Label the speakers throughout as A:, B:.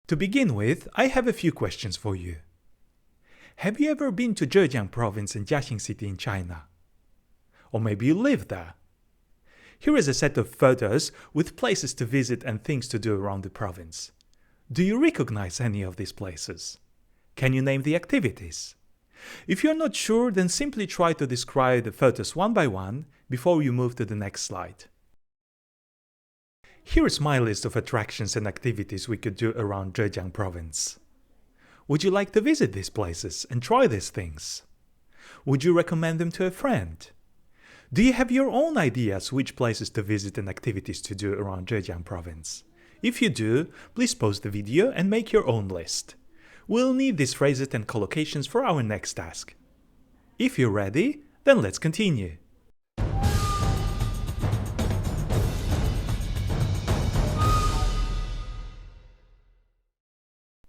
A: To begin with, I have a few questions for you. Have you ever been to Zhejiang province and Jiaxing city in China? Or maybe you live there. Here is a set of photos with places to visit and things to do around the province. Do you recognize any of these places? Can you name the activities? If you're not sure, then simply try to describe the photos one by one before you move to the next slide. Here is my list of attractions and activities we could do around Zhejiang province. Would you like to visit these places and try these things? Would you recommend them to a friend? Do you have your own ideas which places to visit and activities to do around Zhejiang province? If you do, please pause the video and make your own list. We'll need these phrases and collocations for our next task. If you're ready, then let's continue.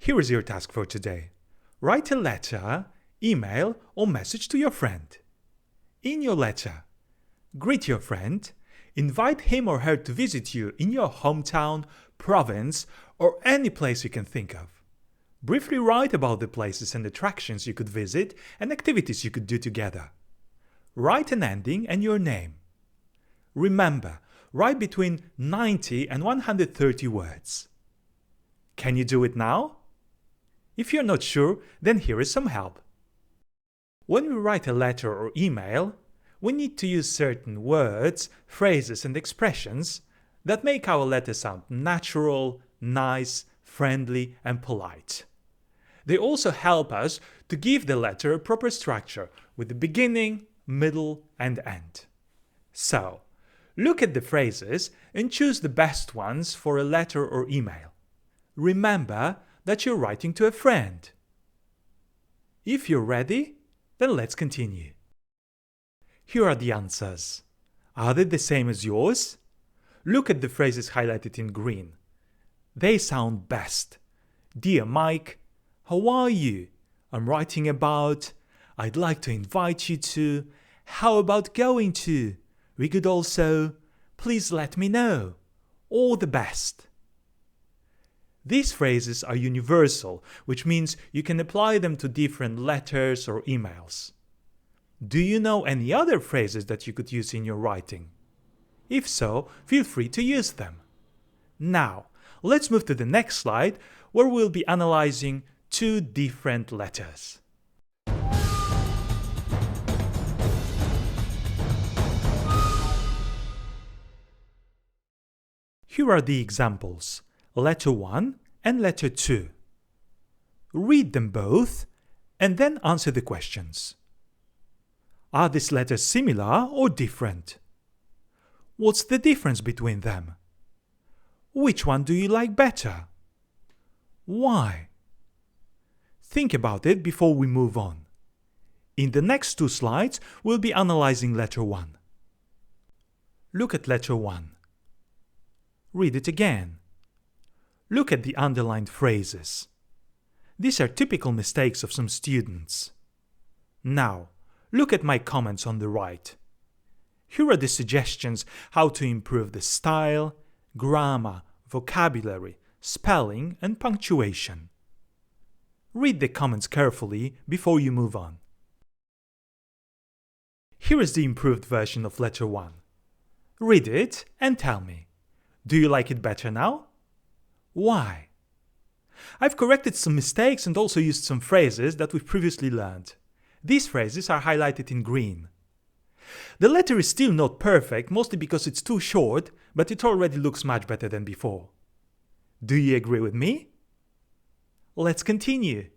A: Here is your task for today. Write a letter, email, or message to your friend. In your letter, greet your friend, invite him or her to visit you in your hometown, province, or any place you can think of. Briefly write about the places and attractions you could visit and activities you could do together. Write an ending and your name. Remember, write between 90 and 130 words. Can you do it now? If you're not sure, then here is some help. When we write a letter or email, we need to use certain words, phrases, and expressions that make our letter sound natural, nice, friendly, and polite. They also help us to give the letter a proper structure with the beginning, middle, and end. So, look at the phrases and choose the best ones for a letter or email. Remember that you're writing to a friend. If you're ready, then let's continue. Here are the answers. Are they the same as yours? Look at the phrases highlighted in green. They sound best. Dear Mike, how are you? I'm writing about. I'd like to invite you to. How about going to? We could also. Please let me know. All the best. These phrases are universal, which means you can apply them to different letters or emails. Do you know any other phrases that you could use in your writing? If so, feel free to use them. Now, let's move to the next slide, where we'll be analyzing two different letters. Here are the examples, letter 1 and letter 2. Read them both and then answer the questions. Are these letters similar or different? What's the difference between them? Which one do you like better? Why? Think about it before we move on. In the next two slides, we'll be analyzing letter 1. Look at letter 1. Read it again. Look at the underlined phrases. These are typical mistakes of some students. Now, look at my comments on the right. Here are the suggestions how to improve the style, grammar, vocabulary, spelling, and punctuation. Read the comments carefully before you move on. Here is the improved version of letter 1. Read it and tell me. Do you like it better now? Why? I've corrected some mistakes and also used some phrases that we've previously learned. These phrases are highlighted in green. The letter is still not perfect, mostly because it's too short, but it already looks much better than before. Do you agree with me? Let's continue.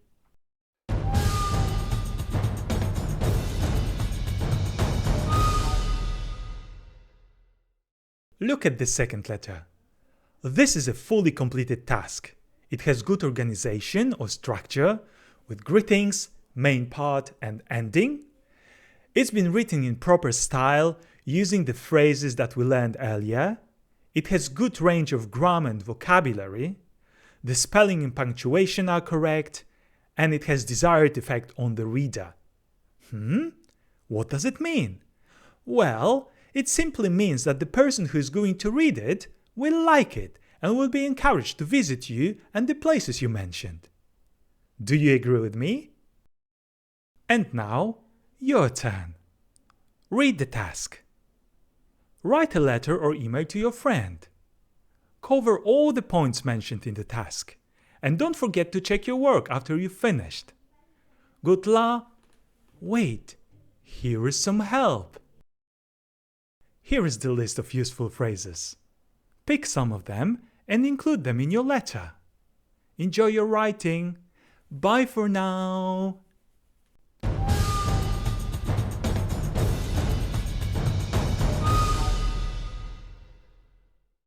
A: Look at the second letter. This is a fully completed task. It has good organization or structure, with greetings, main part, and ending. It's been written in proper style, using the phrases that we learned earlier. It has good range of grammar and vocabulary. The spelling and punctuation are correct, and it has desired effect on the reader. What does it mean? Well, it simply means that the person who is going to read it will like it and will be encouraged to visit you and the places you mentioned. Do you agree with me? And now, your turn. Read the task. Write a letter or email to your friend. Cover all the points mentioned in the task, and don't forget to check your work after you've finished. Good luck. Wait, here is some help. Here is the list of useful phrases. Pick some of them and include them in your letter. Enjoy your writing. Bye for now.